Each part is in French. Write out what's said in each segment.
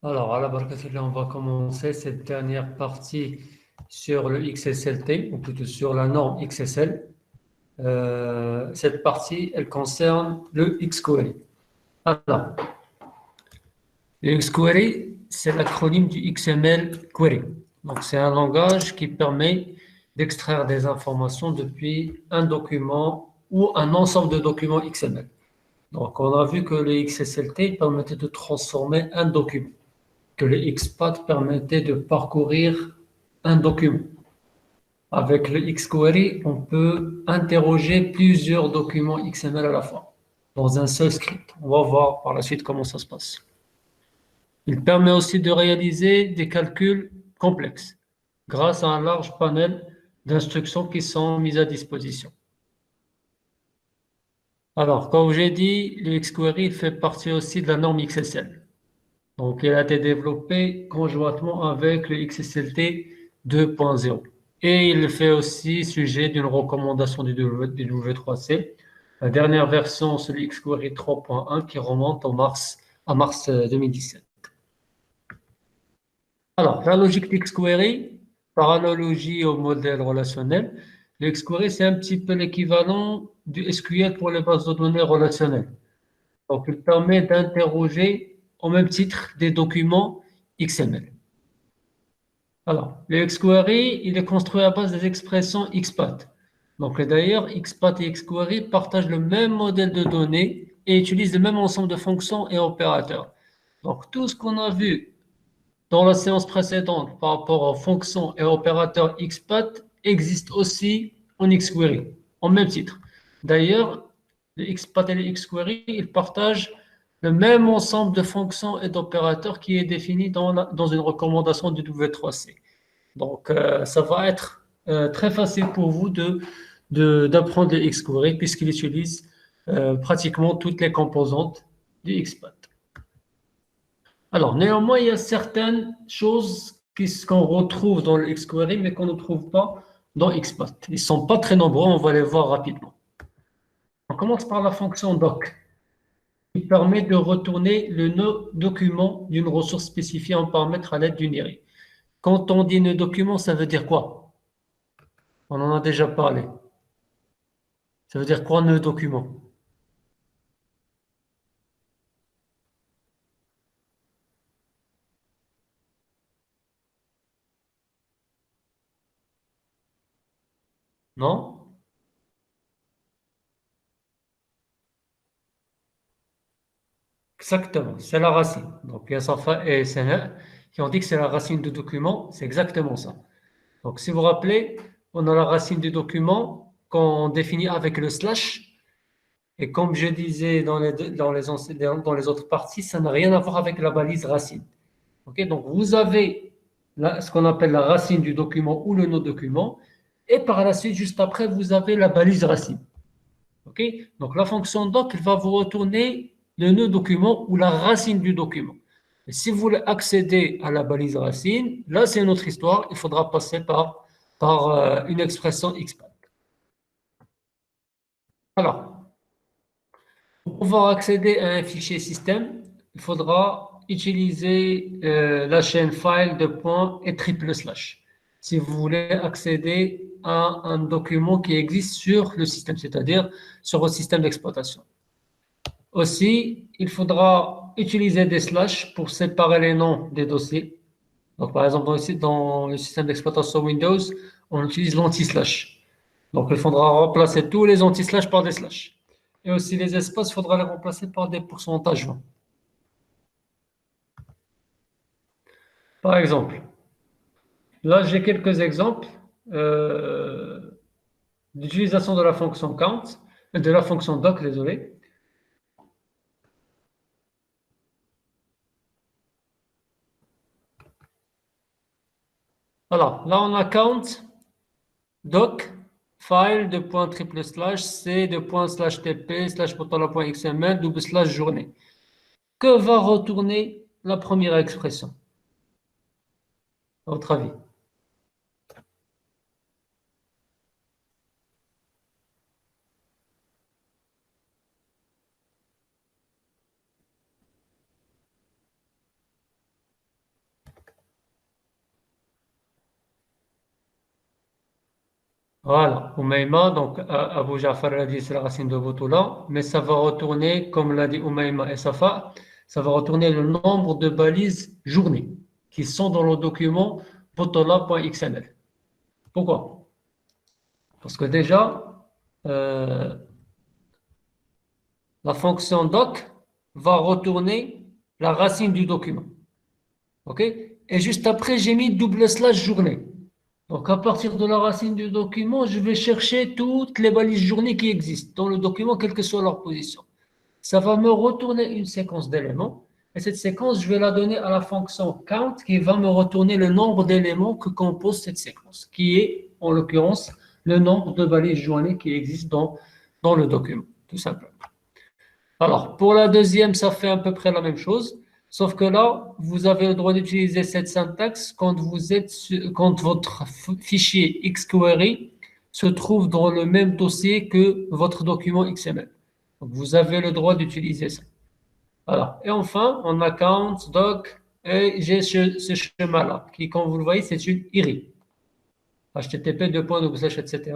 Alors, à la barakatoullah, on va commencer cette dernière partie sur le XSLT, ou plutôt sur la norme XSL. Cette partie, elle concerne le XQuery. Alors, le XQuery, c'est l'acronyme du XML Query. Donc, c'est un langage qui permet d'extraire des informations depuis un document ou un ensemble de documents XML. Donc, on a vu que le XSLT permettait de transformer un document, que le XPath permettait de parcourir un document. Avec le XQuery, on peut interroger plusieurs documents XML à la fois dans un seul script. On va voir par la suite comment ça se passe. Il permet aussi de réaliser des calculs complexes grâce à un large panel d'instructions qui sont mises à disposition. Alors, comme j'ai dit, le XQuery il fait partie aussi de la norme XSL. Donc, il a été développé conjointement avec le XSLT 2.0. Et il fait aussi sujet d'une recommandation du W3C. La dernière version, c'est le XQuery 3.1 qui remonte à mars 2017. Alors, la logique d'XQuery, par analogie au modèle relationnel, le XQuery, c'est un petit peu l'équivalent du SQL pour les bases de données relationnelles. Donc, il permet d'interroger au même titre des documents XML. Alors, le XQuery, il est construit à base des expressions XPath. Donc, d'ailleurs, XPath et XQuery partagent le même modèle de données et utilisent le même ensemble de fonctions et opérateurs. Donc, tout ce qu'on a vu dans la séance précédente par rapport aux fonctions et opérateurs XPath existe aussi en XQuery, en même titre. D'ailleurs, le XPath et le XQuery, ils partagent le même ensemble de fonctions et d'opérateurs qui est défini dans une recommandation du W3C. Donc, ça va être très facile pour vous d'apprendre le XQuery puisqu'il utilise pratiquement toutes les composantes du XPath. Alors, néanmoins, il y a certaines choses qu'on retrouve dans le XQuery, mais qu'on ne trouve pas dans XPath. Ils ne sont pas très nombreux, on va les voir rapidement. On commence par la fonction doc, qui permet de retourner le document d'une ressource spécifiée en paramètre à l'aide d'une array. Quand on dit nœud document, ça veut dire quoi? On en a déjà parlé. Ça veut dire quoi nœud document? Non? Exactement, c'est la racine. Donc, il y a Safa et Sana qui ont dit que c'est la racine du document, c'est exactement ça. Donc, si vous vous rappelez, on a la racine du document qu'on définit avec le slash. Et comme je disais dans les autres parties, ça n'a rien à voir avec la balise racine. Ok, donc, vous avez ce qu'on appelle la racine du document ou le nom document. Et par la suite, juste après, vous avez la balise racine. Ok, donc, la fonction doc, elle va vous retourner le nœud document ou la racine du document. Et si vous voulez accéder à la balise racine, là, c'est une autre histoire. Il faudra passer par une expression XPath. Alors, pour pouvoir accéder à un fichier système, il faudra utiliser la chaîne file de point et triple slash. Si vous voulez accéder à un document qui existe sur le système, c'est-à-dire sur votre système d'exploitation. Aussi, il faudra utiliser des slash pour séparer les noms des dossiers. Donc, par exemple, dans le système d'exploitation Windows, on utilise l'anti-slash. Donc, il faudra remplacer tous les anti-slash par des slash. Et aussi, les espaces, il faudra les remplacer par des pourcentages 20. Par exemple, là, j'ai quelques exemples euh, d'utilisation de la fonction count, de la fonction doc, désolé. Alors, là, on a count, doc, file de point triple slash, c de point slash tp, slash potala.xml, double slash journée. Que va retourner la première expression, à votre avis? Voilà, Umayma, donc Abu Ja'far a dit c'est la racine de Botola, mais ça va retourner, comme l'a dit Umayma et Safa, ça va retourner le nombre de balises journées qui sont dans le document botola.xml. Pourquoi? Parce que déjà, euh, la fonction doc va retourner la racine du document. OK? Et juste après, j'ai mis double slash journée. Donc, à partir de la racine du document, je vais chercher toutes les balises journées qui existent dans le document, quelle que soit leur position. Ça va me retourner une séquence d'éléments. Et cette séquence, je vais la donner à la fonction count qui va me retourner le nombre d'éléments que compose cette séquence, qui est, en l'occurrence, le nombre de balises journées qui existent dans le document, tout simplement. Alors, pour la deuxième, ça fait à peu près la même chose, sauf que là, vous avez le droit d'utiliser cette syntaxe quand votre fichier XQuery se trouve dans le même dossier que votre document XML. Donc, vous avez le droit d'utiliser ça. Voilà. Et enfin, on a count, doc, et j'ai ce schéma-là, qui, comme vous le voyez, c'est une IRI. HTTP, etc.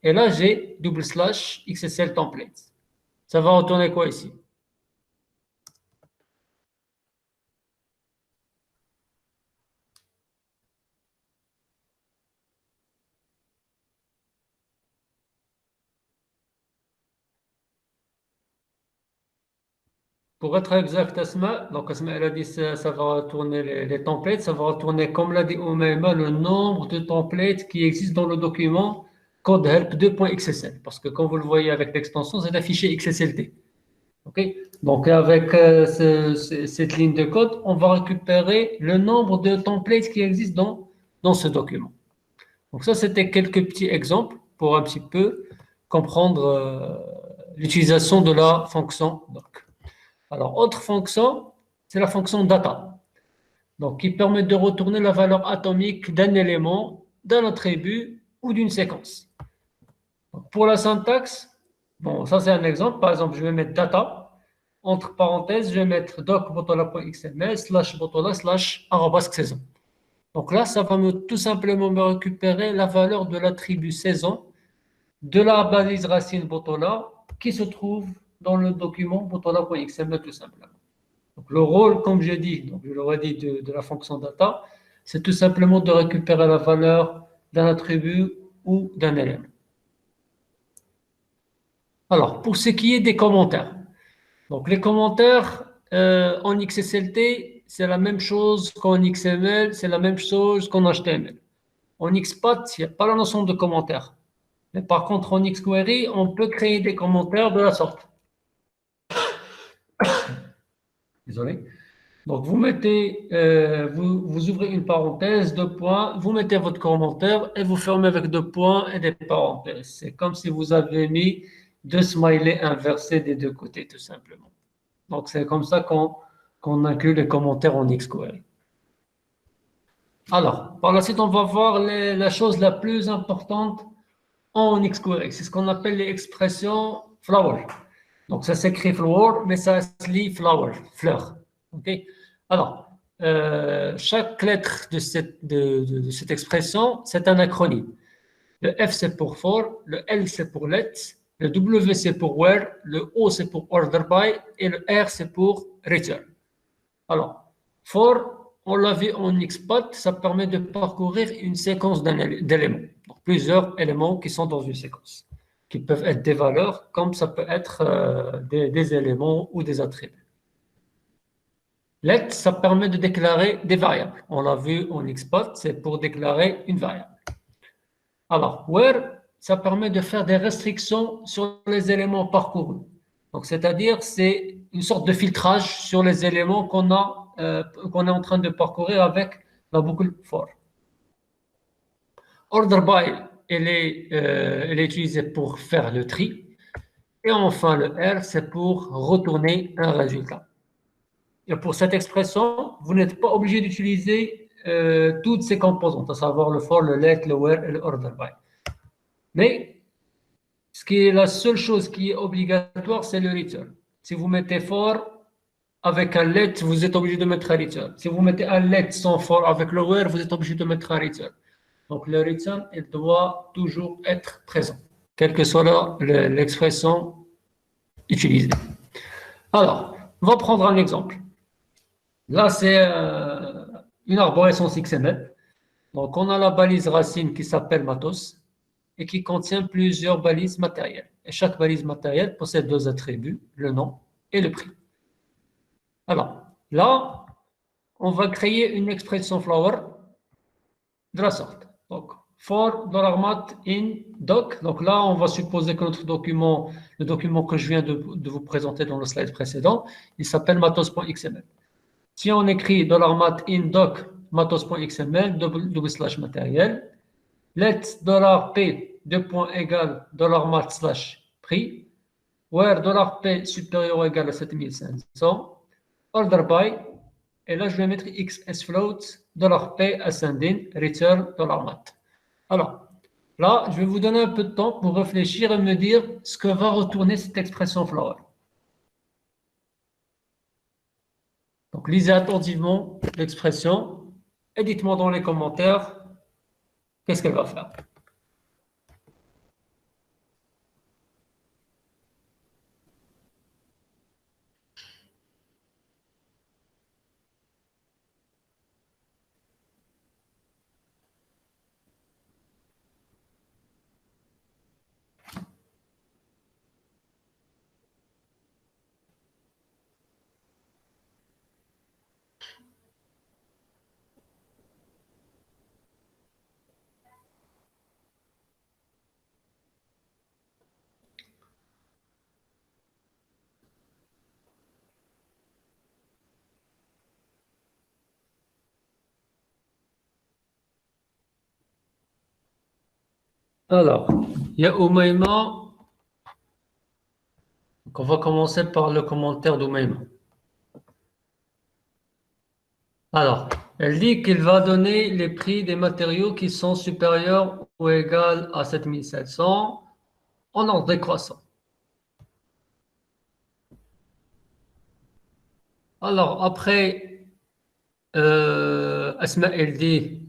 Et là, j'ai double slash XSL template. Ça va retourner quoi ici? Pour être exact, Asma, donc Asma, elle a dit ça va retourner les templates, ça va retourner, comme l'a dit Oumaima, le nombre de templates qui existent dans le document code help 2.xsl. Parce que comme vous le voyez avec l'extension, c'est affiché XSLT. OK? Donc avec cette ligne de code, on va récupérer le nombre de templates qui existent dans ce document. Donc ça, c'était quelques petits exemples pour un petit peu comprendre l'utilisation de la fonction doc. Alors, autre fonction, c'est la fonction data, donc qui permet de retourner la valeur atomique d'un élément, d'un attribut ou d'une séquence. Donc, pour la syntaxe, bon, ça c'est un exemple. Par exemple, je vais mettre data, entre parenthèses, je vais mettre doc.botola.xml slash botola slash arobase saison. Donc là, ça va tout simplement me récupérer la valeur de l'attribut saison de la balise racine botola qui se trouve dans le document botola.xml tout simplement. Donc, le rôle, comme je dis, donc je l'aurais dit de la fonction data, c'est tout simplement de récupérer la valeur d'un attribut ou d'un élément. Alors, pour ce qui est des commentaires, donc les commentaires en XSLT, c'est la même chose qu'en XML, c'est la même chose qu'en HTML. En XPath, il n'y a pas la notion de commentaire. Mais par contre, en XQuery, on peut créer des commentaires de la sorte. Désolé. Donc, vous ouvrez une parenthèse, deux points, vous mettez votre commentaire et vous fermez avec deux points et des parenthèses. C'est comme si vous avez mis deux smileys inversés des deux côtés, tout simplement. Donc, c'est comme ça qu'on inclut les commentaires en XQuery. Alors, par la suite, on va voir la chose la plus importante en XQuery. C'est ce qu'on appelle les expressions flower. Donc, ça s'écrit flower, mais ça se lit flower, fleur. OK? Alors, chaque lettre de cette expression, c'est un acronyme. Le F, c'est pour for, le L, c'est pour let, le W, c'est pour where, le O, c'est pour order by, et le R, c'est pour return. Alors, for, on l'a vu en XPath, ça permet de parcourir une séquence d'éléments. Donc, plusieurs éléments qui sont dans une séquence, qui peuvent être des valeurs, comme ça peut être des éléments ou des attributs. Let, ça permet de déclarer des variables. On l'a vu en XPath, c'est pour déclarer une variable. Alors, where, ça permet de faire des restrictions sur les éléments parcourus. Donc, c'est-à-dire, c'est une sorte de filtrage sur les éléments qu'on est en train de parcourir avec la boucle for. Order by, elle est utilisée pour faire le tri. Et enfin, le R, c'est pour retourner un résultat. Et pour cette expression, vous n'êtes pas obligé d'utiliser toutes ces composantes, à savoir le for, le let, le where et le order by. Mais ce qui est la seule chose qui est obligatoire, c'est le return. Si vous mettez for avec un let, vous êtes obligé de mettre un return. Si vous mettez un let sans for avec le where, vous êtes obligé de mettre un return. Donc, le return, il doit toujours être présent, quelle que soit l'expression utilisée. Alors, on va prendre un exemple. Là, c'est une arborescence XML. Donc, on a la balise racine qui s'appelle matos et qui contient plusieurs balises matérielles. Et chaque balise matérielle possède deux attributs, le nom et le prix. Alors, là, on va créer une expression flower de la sorte. Donc, for $mat in doc. Donc là, on va supposer que notre document, le document que je viens de vous présenter dans le slide précédent, il s'appelle matos.xml. Si on écrit $mat in doc matos.xml, double slash matériel, let $p, deux points égal $mat slash prix, where $p supérieur ou égal à 7500, order by, et là je vais mettre xs float $p ascending return $mat. Alors, là, je vais vous donner un peu de temps pour réfléchir et me dire ce que va retourner cette expression flower. Donc, lisez attentivement l'expression et dites-moi dans les commentaires qu'est-ce qu'elle va faire. Alors, il y a Oumaima. Donc, on va commencer par le commentaire d'Oumaima. Alors, elle dit qu'il va donner les prix des matériaux qui sont supérieurs ou égaux à 7700 en ordre décroissant. Alors, après, Asma, elle dit,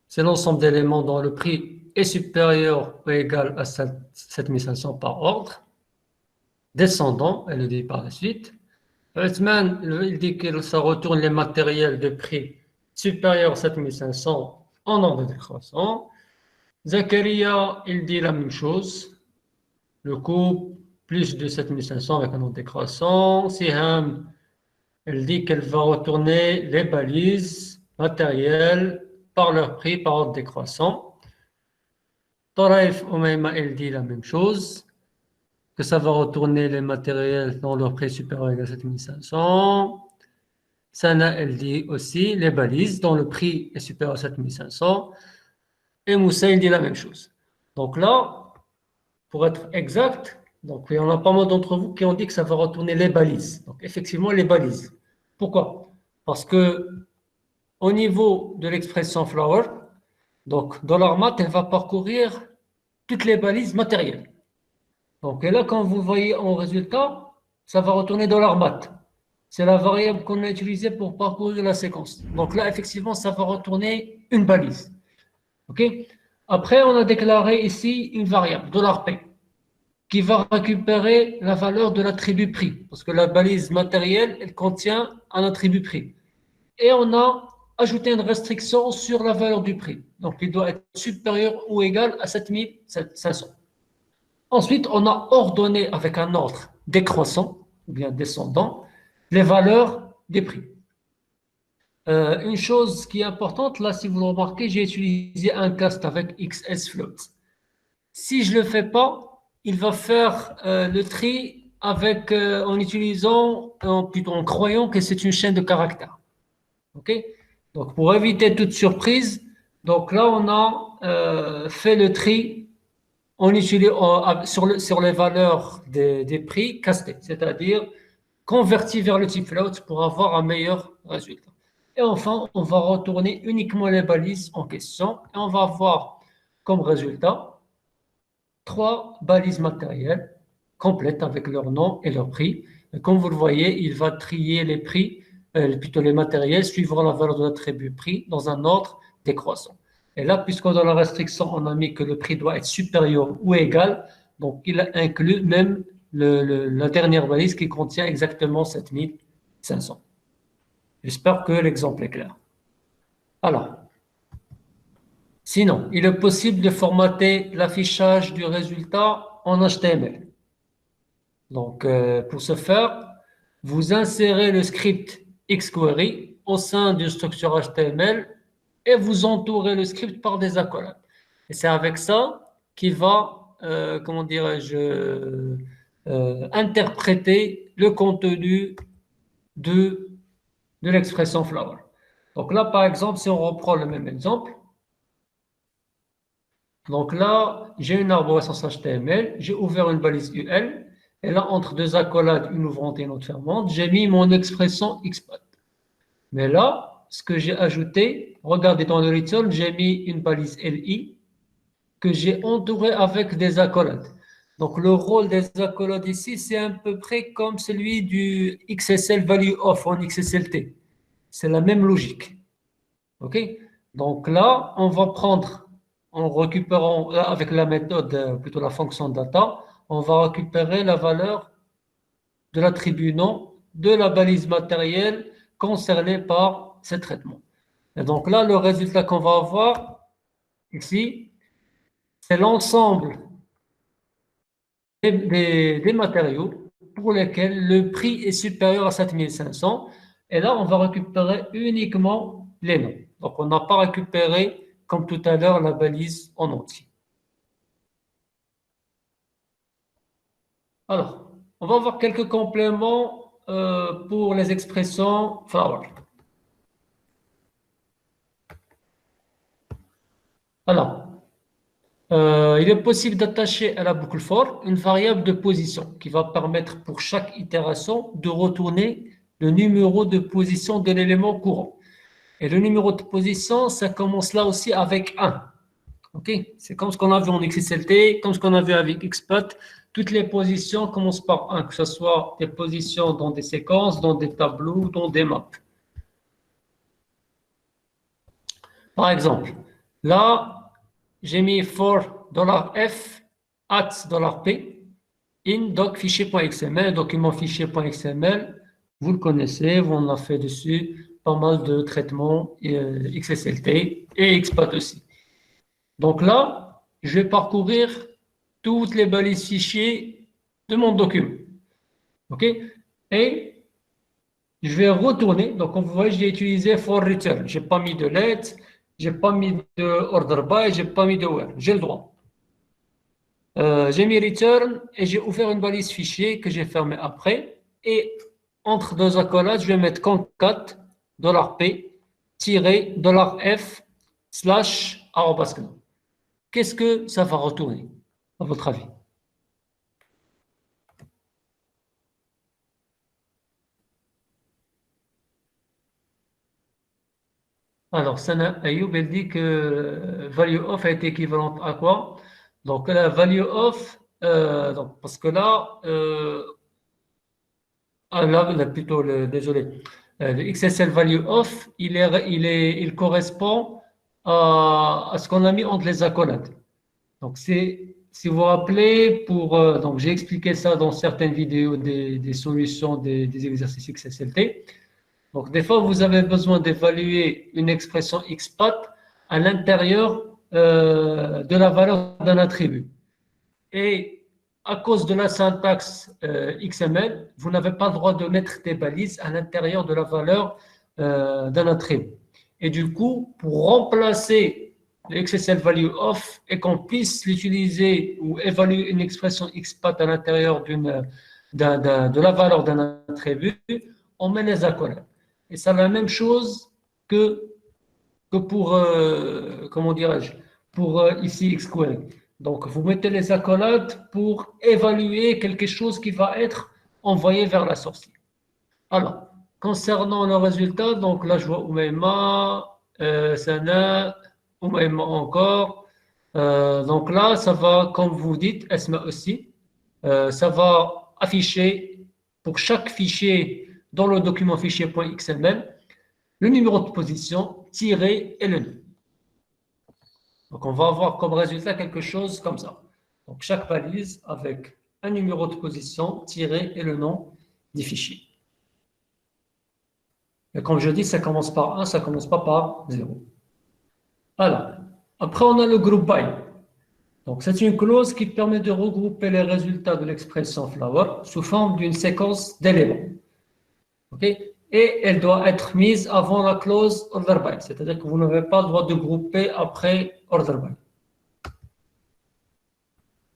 c'est l'ensemble d'éléments dont le prix est supérieur ou égal à 7500 par ordre. Descendant, elle le dit par la suite. Othman, il dit que ça retourne les matériels de prix supérieur à 7500 en ordre décroissant. Zakaria, il dit la même chose. Le coût plus de 7500 avec un ordre décroissant. Siham, elle dit qu'elle va retourner les balises matérielles par leur prix par ordre décroissant. Taraif Oumaima, elle dit la même chose, que ça va retourner les matériels dans leur prix supérieur à 7500. Sana, elle dit aussi les balises dont le prix est supérieur à 7500. Et Moussa, il dit la même chose. Donc là, pour être exact, donc il y en a pas mal d'entre vous qui ont dit que ça va retourner les balises. Donc effectivement, les balises. Pourquoi? Parce que au niveau de l'expression flower, donc $mat, elle va parcourir toutes les balises matérielles. Donc et là, quand vous voyez en résultat, ça va retourner $mat. C'est la variable qu'on a utilisée pour parcourir la séquence. Donc là, effectivement, ça va retourner une balise. OK? Après, on a déclaré ici une variable, $p, qui va récupérer la valeur de l'attribut prix, parce que la balise matérielle, elle contient un attribut prix. Et on a ajouté une restriction sur la valeur du prix. Donc, il doit être supérieur ou égal à 7500. Ensuite, on a ordonné avec un ordre décroissant, ou bien descendant, les valeurs des prix. Une chose qui est importante, là, si vous le remarquez, j'ai utilisé un cast avec XS float. Si je ne le fais pas, il va faire le tri avec, en utilisant, plutôt en croyant que c'est une chaîne de caractères. OK? Donc, pour éviter toute surprise, donc là, on a fait le tri sur les valeurs des prix castés, c'est-à-dire converti vers le type float pour avoir un meilleur résultat. Et enfin, on va retourner uniquement les balises en question et on va avoir comme résultat 3 balises matérielles complètes avec leur nom et leur prix. Et comme vous le voyez, il va trier les prix, plutôt les matériels, suivant la valeur de l'attribut prix dans un ordre décroissant. Et là, puisque dans la restriction, on a mis que le prix doit être supérieur ou égal, donc il inclut même la dernière balise qui contient exactement 7500. J'espère que l'exemple est clair. Alors, sinon, il est possible de formater l'affichage du résultat en HTML. Donc, pour ce faire, vous insérez le script xQuery au sein d'une structure HTML et vous entourez le script par des accolades. Et c'est avec ça qu'il va, comment dirais-je, interpréter le contenu de, de l'expression flower. Donc là, par exemple, si on reprend le même exemple, donc là, j'ai une arborescence HTML, j'ai ouvert une balise UL, et là, entre deux accolades, une ouvrante et une autre fermante, j'ai mis mon expression XPath. Mais là, ce que j'ai ajouté, regardez dans le return, j'ai mis une balise LI que j'ai entourée avec des accolades. Donc, le rôle des accolades ici, c'est à peu près comme celui du XSL value of en XSLT. C'est la même logique. OK? Donc là, on va prendre, en récupérant, avec la méthode, plutôt la fonction data, on va récupérer la valeur de l'attribut nom de la balise matérielle concernée par ce traitement. Et donc là, le résultat qu'on va avoir ici, c'est l'ensemble des matériaux pour lesquels le prix est supérieur à 7500. Et là, on va récupérer uniquement les noms. Donc, on n'a pas récupéré, comme tout à l'heure, la balise en entier. Alors, on va voir quelques compléments pour les expressions flower. Alors, il est possible d'attacher à la boucle for une variable de position qui va permettre pour chaque itération de retourner le numéro de position de l'élément courant. Et le numéro de position, ça commence là aussi avec 1. Okay? C'est comme ce qu'on a vu en XSLT, comme ce qu'on a vu avec XPath. Toutes les positions commencent par 1, que ce soit des positions dans des séquences, dans des tableaux, dans des maps. Par exemple, là, j'ai mis for $f at $p in doc fichier.xml, document fichier.xml. Vous le connaissez, on a fait dessus pas mal de traitements XSLT et XPath aussi. Donc là, je vais parcourir toutes les balises fichiers de mon document. OK? Et je vais retourner. Donc, comme vous voyez, j'ai utilisé for return. Je n'ai pas mis de let, je n'ai pas mis de order by, je n'ai pas mis de where. J'ai le droit. J'ai mis return et j'ai ouvert une balise fichier que j'ai fermée après. Et entre deux accolades, je vais mettre concat $p $f slash arrobas. Qu'est-ce que ça va retourner, à votre avis? Alors, Sana Ayoub, elle dit que value of a été équivalente à quoi? Donc, la value of, donc, parce que là, là, plutôt, désolé, le XSL value of, il correspond à ce qu'on a mis entre les accolades. Donc, si vous vous rappelez, donc j'ai expliqué ça dans certaines vidéos des solutions des exercices XSLT. Donc, des fois, vous avez besoin d'évaluer une expression XPath à l'intérieur de la valeur d'un attribut. Et à cause de la syntaxe XML, vous n'avez pas le droit de mettre des balises à l'intérieur de la valeur d'un attribut. Et du coup, pour remplacer le XSL value of et qu'on puisse l'utiliser ou évaluer une expression XPath à l'intérieur de la valeur d'un attribut, on met les accolades. Et c'est la même chose que pour, comment dirais-je, pour ici XQuery. Donc, vous mettez les accolades pour évaluer quelque chose qui va être envoyé vers la sorcière. Alors, concernant le résultat, donc là, je vois Oumaima, Sana, Oumaima encore. Donc là, ça va, comme vous dites, Esma aussi, ça va afficher pour chaque fichier dans le document fichier.xml le numéro de position tiré et le nom. Donc, on va avoir comme résultat quelque chose comme ça. Donc, chaque balise avec un numéro de position tiré et le nom du fichier. Et comme je dis, ça commence par 1, ça ne commence pas par 0. Alors, après, on a le group by. Donc, c'est une clause qui permet de regrouper les résultats de l'expression flower sous forme d'une séquence d'éléments. OK? Et elle doit être mise avant la clause order by, c'est-à-dire que vous n'avez pas le droit de grouper après order by.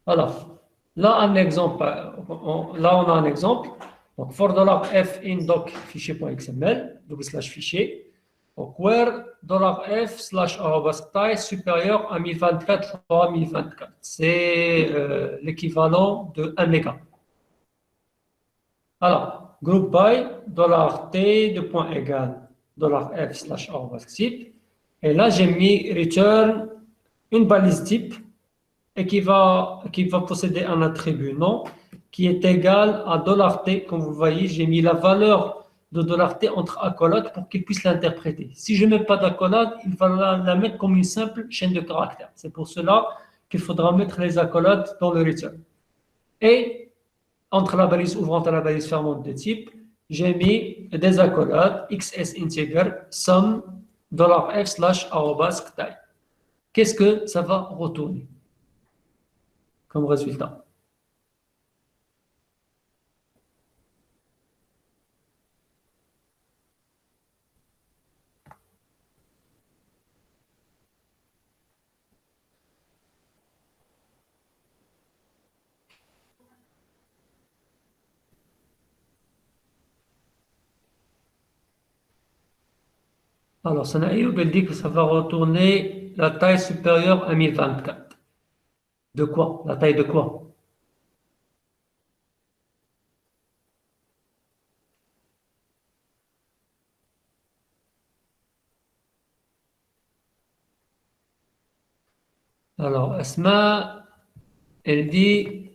Alors, là, un exemple, là, on a un exemple. Donc, for $f in doc fichier.xml, /fichier, donc, where $f slash taille supérieur à 1024 fois 1024. C'est l'équivalent de 1 méga. Alors, group by $t de point égal $f slash type. Et là, j'ai mis return une balise type et qui va posséder un attribut nom qui est égal à $t. Comme vous voyez, j'ai mis la valeur de $t entre accolades pour qu'il puisse l'interpréter. Si je ne mets pas d'accolade, il va la mettre comme une simple chaîne de caractères. C'est pour cela qu'il faudra mettre les accolades dans le return. Et entre la balise ouvrante et la balise fermante de type, j'ai mis des accolades xs integer sum $f slash @type. Qu'est-ce que ça va retourner comme résultat? Alors, Sanaïoub, elle dit que ça va retourner la taille supérieure à 1024. De quoi? La taille de quoi? Alors, Asma, elle dit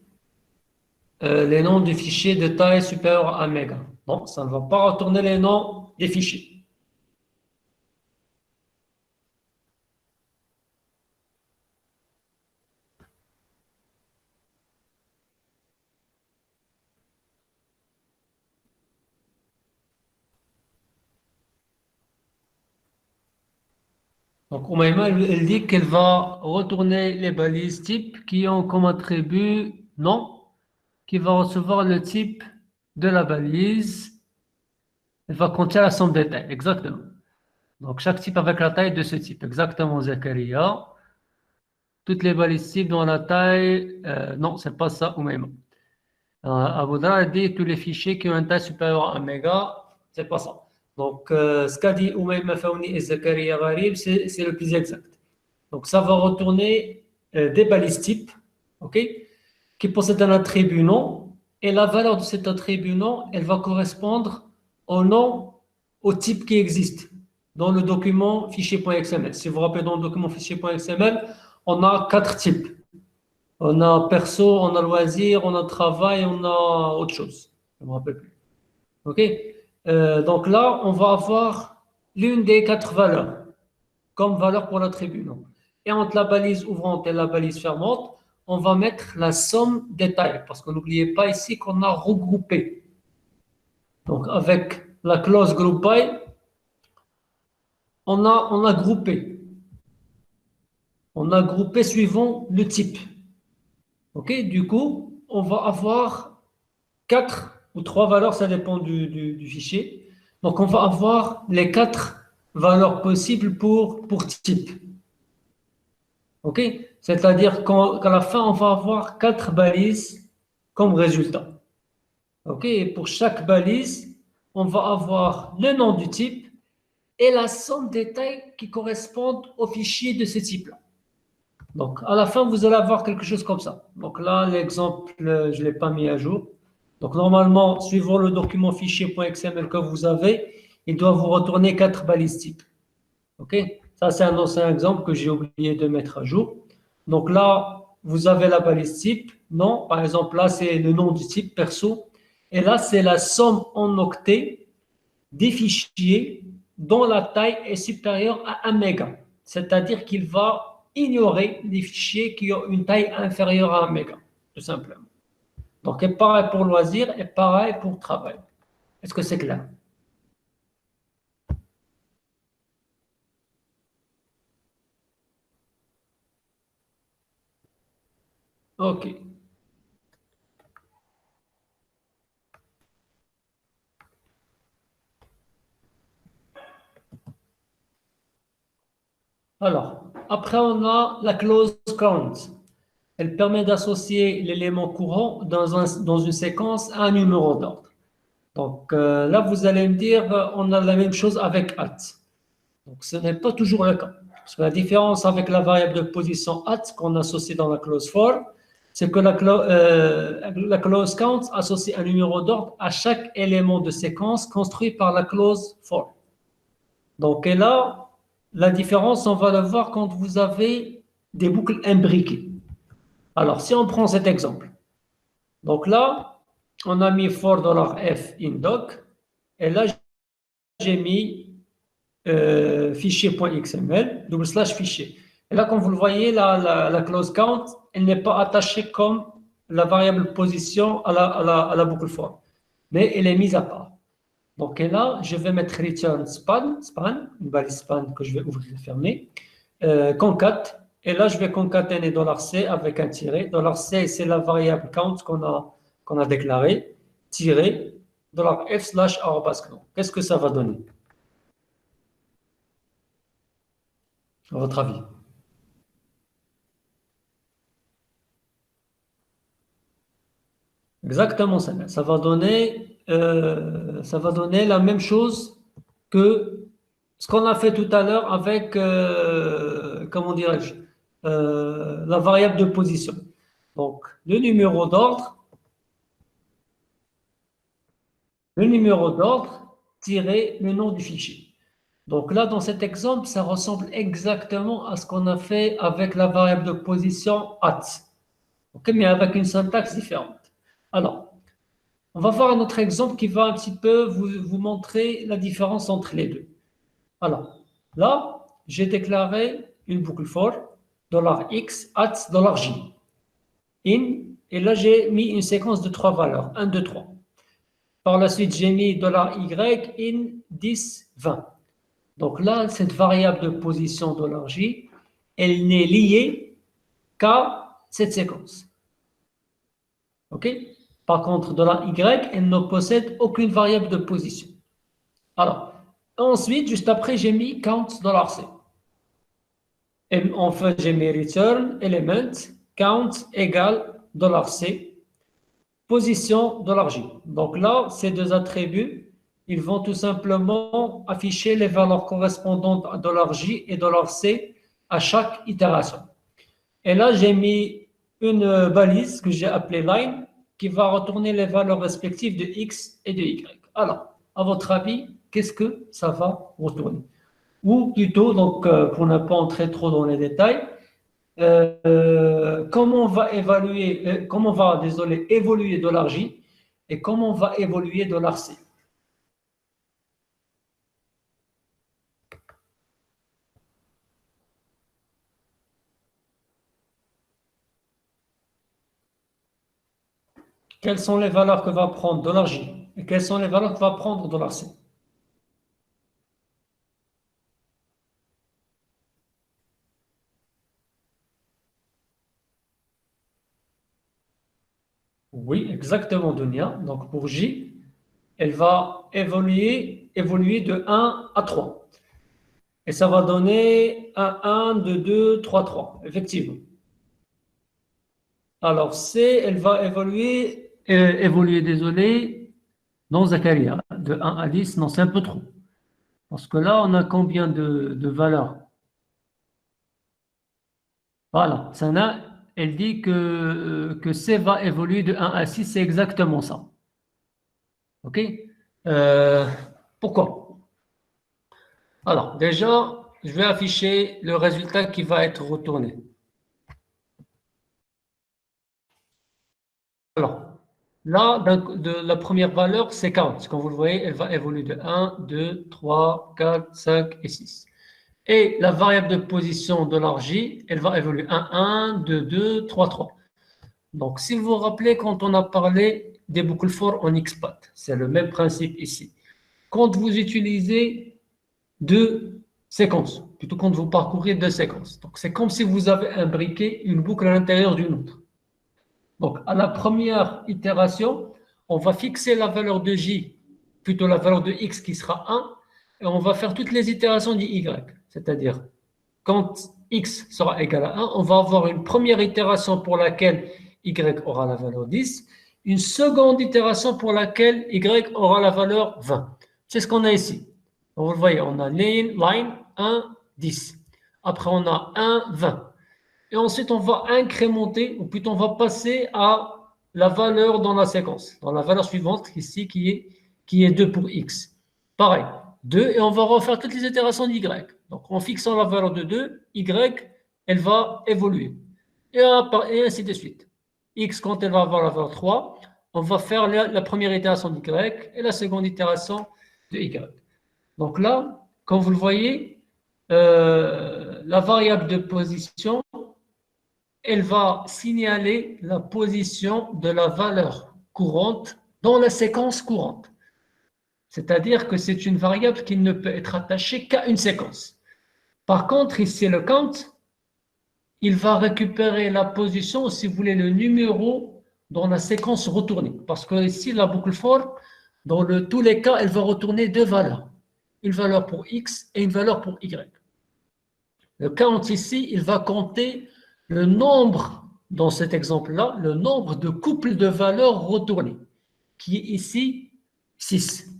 les noms du fichier de taille supérieure à méga. Non, ça ne va pas retourner les noms des fichiers. Donc, Oumaima, elle dit qu'elle va retourner les balises type qui ont comme attribut nom, qui va recevoir le type de la balise. Elle va contenir la somme des tailles, exactement. Donc, chaque type avec la taille de ce type. Exactement, Zakaria. Toutes les balises types dans la taille. Non, c'est pas ça, Oumaima. Aboudra dit tous les fichiers qui ont une taille supérieure à 1 méga, c'est pas ça. Donc, ce qu'a dit Oumaima Faouni et Zakaria Gharib, c'est le plus exact. Donc, ça va retourner des balises types, ok, qui possèdent un attribut nom, et la valeur de cet attribut nom, elle va correspondre au nom, au type qui existe dans le document fichier.xml. Si vous vous rappelez, dans le document fichier.xml, on a 4 types. On a perso, on a loisir, on a travail, on a autre chose. Je ne me rappelle plus. OK? Donc là, on va avoir l'une des 4 valeurs comme valeur pour l'attribut nom. Et entre la balise ouvrante et la balise fermante, on va mettre la somme des tailles. Parce que n'oubliez pas ici qu'on a regroupé. Donc avec la clause group by, on a groupé. On a groupé suivant le type. OK? Du coup, on va avoir 4 ou 3 valeurs, ça dépend du fichier. Donc, on va avoir les 4 valeurs possibles pour type. OK? C'est-à-dire qu'à la fin, on va avoir 4 balises comme résultat. OK? Et pour chaque balise, on va avoir le nom du type et la somme des tailles qui correspondent au fichier de ce type-là. Donc, à la fin, vous allez avoir quelque chose comme ça. Donc là, l'exemple, je ne l'ai pas mis à jour. Donc, normalement, suivant le document fichier.xml que vous avez, il doit vous retourner 4 balises types. OK? Ça, c'est un ancien exemple que j'ai oublié de mettre à jour. Donc là, vous avez la balise type. Non, par exemple, là, c'est le nom du type perso. Et là, c'est la somme en octets des fichiers dont la taille est supérieure à 1 méga. C'est-à-dire qu'il va ignorer les fichiers qui ont une taille inférieure à 1 méga, tout simplement. Donc, et pareil pour loisir et pareil pour travail. Est-ce que c'est clair? OK. Alors, après, on a la clause count. Elle permet d'associer l'élément courant dans une séquence à un numéro d'ordre. Donc là, vous allez me dire, on a la même chose avec at. Donc ce n'est pas toujours le cas. Parce que la différence avec la variable de position at qu'on associe dans la clause for, c'est que la clause count associe un numéro d'ordre à chaque élément de séquence construit par la clause for. Donc et là, la différence, on va la voir quand vous avez des boucles imbriquées. Alors, si on prend cet exemple, donc là, on a mis $for$f in doc, et là, j'ai mis fichier.xml, /fichier. Et là, comme vous le voyez, la clause count, elle n'est pas attachée comme la variable position à la boucle for, mais elle est mise à part. Donc et là, je vais mettre return span, une balise span que je vais ouvrir et fermer, concat, et là, je vais concaténer $C avec un tiret. $C, c'est la variable count qu'on a déclarée, tiret, $f/arrobas. Qu'est-ce que ça va donner, à votre avis? Exactement ça. Ça va donner la même chose que ce qu'on a fait tout à l'heure avec, comment dirais-je, la variable de position. Donc, le numéro d'ordre tiré le nom du fichier. Donc là, dans cet exemple, ça ressemble exactement à ce qu'on a fait avec la variable de position at, okay, mais avec une syntaxe différente. Alors, on va voir un autre exemple qui va un petit peu vous montrer la différence entre les deux. Alors, là, j'ai déclaré une boucle for, $x at $j, in, et là, j'ai mis une séquence de 3 valeurs, 1, 2, 3. Par la suite, j'ai mis $y in 10, 20. Donc là, cette variable de position $j, elle n'est liée qu'à cette séquence. OK? Par contre, $y, elle ne possède aucune variable de position. Alors, ensuite, juste après, j'ai mis count $c. Et enfin, j'ai mis return element count égale $c, position $j. Donc là, ces deux attributs, ils vont tout simplement afficher les valeurs correspondantes à $j et $c à chaque itération. Et là, j'ai mis une balise que j'ai appelée line qui va retourner les valeurs respectives de x et de y. Alors, à votre avis, qu'est-ce que ça va retourner? Ou plutôt, donc, pour ne pas entrer trop dans les détails, comment on va évoluer $j et comment on va évoluer $c. Quelles sont les valeurs que va prendre $j et quelles sont les valeurs que va prendre $c? Oui, exactement, Dunia. Donc, pour J, elle va évoluer de 1 à 3. Et ça va donner un 2, 2, 3, 3, effectivement. Alors, C, elle va évoluer, désolé, non, Zakaria, de 1 à 10, non, c'est un peu trop. Parce que là, on a combien de valeurs? Voilà, Sana, elle dit que C va évoluer de 1 à 6, c'est exactement ça. OK? Euh, Pourquoi? Alors, déjà, je vais afficher le résultat qui va être retourné. Alors, là, la première valeur, c'est 40. Comme vous le voyez, elle va évoluer de 1, 2, 3, 4, 5 et 6. Et la variable de position de l'argy, elle va évoluer 1, 1, 2, 2, 3, 3. Donc, si vous vous rappelez, quand on a parlé des boucles for en XPath, c'est le même principe ici. Quand vous utilisez deux séquences, plutôt quand vous parcourez deux séquences. Donc, c'est comme si vous avez imbriqué une boucle à l'intérieur d'une autre. Donc, à la première itération, on va fixer la valeur de J, plutôt la valeur de X qui sera 1, et on va faire toutes les itérations d'Y. C'est-à-dire, quand X sera égal à 1, on va avoir une première itération pour laquelle Y aura la valeur 10, une seconde itération pour laquelle Y aura la valeur 20. C'est ce qu'on a ici. Donc, vous le voyez, on a line 1, 10. Après, on a 1, 20. Et ensuite, on va incrémenter, ou plutôt on va passer à la valeur dans la séquence, dans la valeur suivante ici qui est 2 pour x. Pareil, 2, et on va refaire toutes les itérations d'y. Donc, en fixant la valeur de 2, y, elle va évoluer. Et ainsi de suite. X, quand elle va avoir la valeur 3, on va faire la première itération d'y et la seconde itération de y. Donc là, comme vous le voyez, la variable de position, elle va signaler la position de la valeur courante dans la séquence courante. C'est-à-dire que c'est une variable qui ne peut être attachée qu'à une séquence. Par contre, ici, le count, il va récupérer la position, si vous voulez, le numéro dans la séquence retournée. Parce que ici, la boucle for, dans tous les cas, elle va retourner deux valeurs. Une valeur pour x et une valeur pour y. Le count ici, il va compter le nombre, dans cet exemple-là, le nombre de couples de valeurs retournées, qui est ici 6.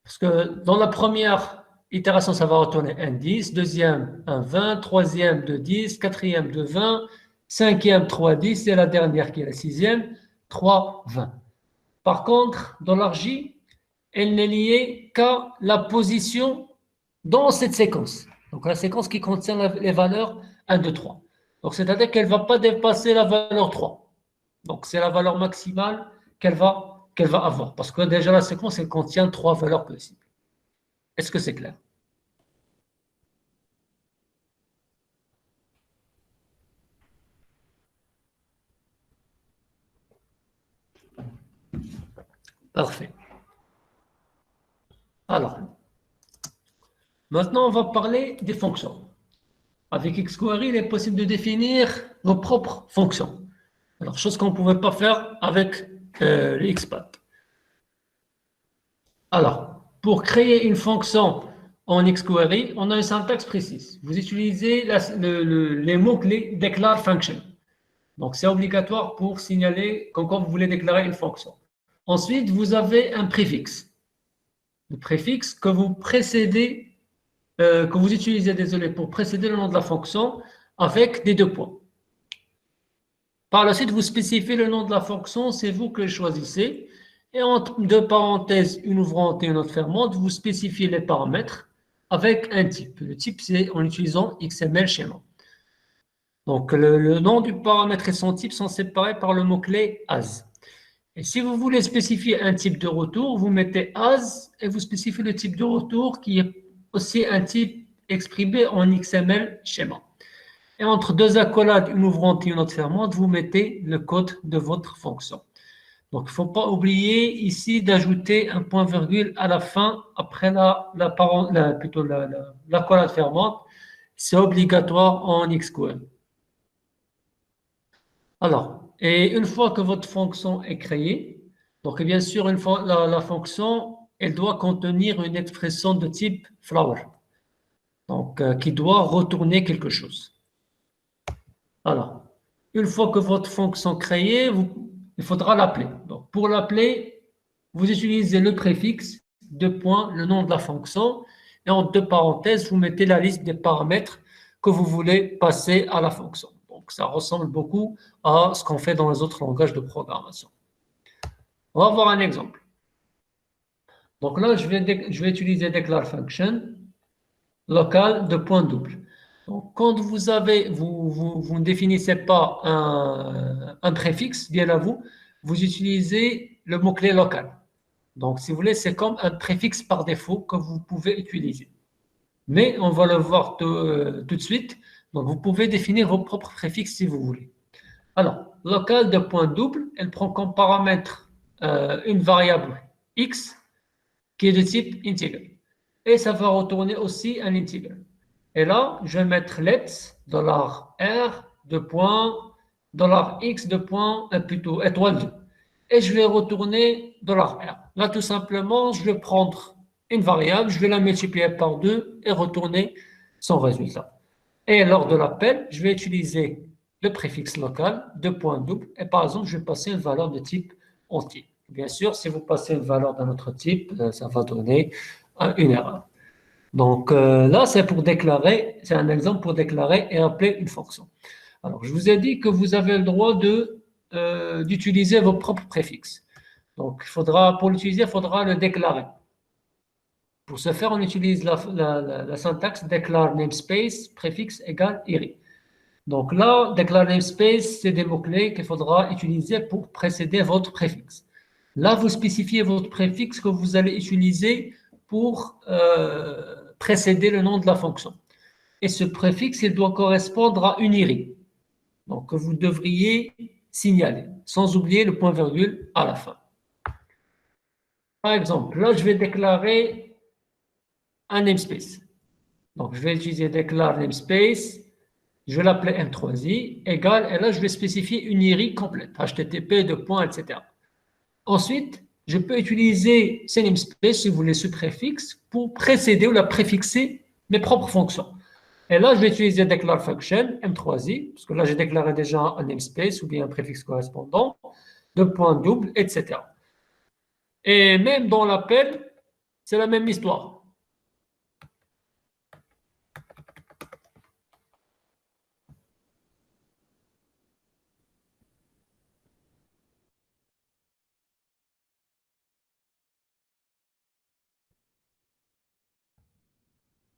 Parce que dans la première itération, ça va retourner un 10, deuxième un 20, troisième 2 10, quatrième 2 20, cinquième 3 10 et la dernière qui est la sixième 3 20. Par contre, dans l'argy, elle n'est liée qu'à la position dans cette séquence. Donc la séquence qui contient les valeurs 1, 2, 3. Donc c'est-à-dire qu'elle ne va pas dépasser la valeur 3. Donc c'est la valeur maximale qu'elle va avoir. Parce que déjà la séquence, elle contient 3 valeurs possibles. Est-ce que c'est clair? Parfait. Alors, maintenant on va parler des fonctions. Avec xQuery, il est possible de définir nos propres fonctions. Alors, chose qu'on ne pouvait pas faire avec le XPath. Alors, pour créer une fonction en xQuery, on a une syntaxe précise. Vous utilisez les mots-clés declare function. Donc, c'est obligatoire pour signaler quand vous voulez déclarer une fonction. Ensuite, vous avez un préfixe. Le préfixe que vous utilisez, désolé, pour précéder le nom de la fonction avec des 2 points. Par la suite, vous spécifiez le nom de la fonction, c'est vous que choisissez. Et entre deux parenthèses, une ouvrante et une autre fermante, vous spécifiez les paramètres avec un type. Le type, c'est en utilisant XML schéma. Donc, le nom du paramètre et son type sont séparés par le mot-clé as. Et si vous voulez spécifier un type de retour, vous mettez as et vous spécifiez le type de retour qui est aussi un type exprimé en XML schéma. Et entre deux accolades, une ouvrante et une autre fermante, vous mettez le code de votre fonction. Donc, il ne faut pas oublier ici d'ajouter un point-virgule à la fin, après l'accolade fermante. C'est obligatoire en XQL. Alors, et une fois que votre fonction est créée, donc bien sûr, une fois la fonction, elle doit contenir une expression de type flower, donc qui doit retourner quelque chose. Alors, une fois que votre fonction est créée, il faudra l'appeler. Donc, pour l'appeler, vous utilisez le préfixe, le nom de la fonction, et en deux parenthèses, vous mettez la liste des paramètres que vous voulez passer à la fonction. Donc, ça ressemble beaucoup à ce qu'on fait dans les autres langages de programmation. On va voir un exemple. Donc là, je vais utiliser declare function local de point double. Donc, quand vous ne définissez pas un préfixe, bien à vous, vous utilisez le mot-clé local. Donc, si vous voulez, c'est comme un préfixe par défaut que vous pouvez utiliser. Mais on va le voir tout de suite. Donc, vous pouvez définir vos propres préfixes si vous voulez. Alors, local de point double, elle prend comme paramètre une variable x qui est de type integer. Et ça va retourner aussi un integer. Et là, je vais mettre let's $r de point $x de point plutôt étoile 2. Et je vais retourner $r. Là, tout simplement, je vais prendre une variable, je vais la multiplier par 2 et retourner son résultat. Et lors de l'appel, je vais utiliser le préfixe local de point double. Et par exemple, je vais passer une valeur de type entier. Bien sûr, si vous passez une valeur d'un autre type, ça va donner une erreur. Donc là, c'est pour déclarer, c'est un exemple pour déclarer et appeler une fonction. Alors, je vous ai dit que vous avez le droit d'utiliser vos propres préfixes. Donc, pour l'utiliser, il faudra le déclarer. Pour ce faire, on utilise la syntaxe declare namespace préfixe égale IRI. Donc là, declare namespace, c'est des mots-clés qu'il faudra utiliser pour précéder votre préfixe. Là, vous spécifiez votre préfixe que vous allez utiliser pour précéder le nom de la fonction. Et ce préfixe, il doit correspondre à une IRI. Donc, vous devriez signaler, sans oublier le point-virgule à la fin. Par exemple, là, je vais déclarer un namespace. Donc, je vais utiliser declare namespace, je vais l'appeler M3i, égale, et là, je vais spécifier une IRI complète, HTTP, etc. Ensuite, je peux utiliser ces namespace, si vous voulez, ce préfixe, pour précéder ou la préfixer mes propres fonctions. Et là, je vais utiliser declare function, M3i, parce que là, j'ai déclaré déjà un namespace ou bien un préfixe correspondant, de point double, etc. Et même dans l'appel, c'est la même histoire.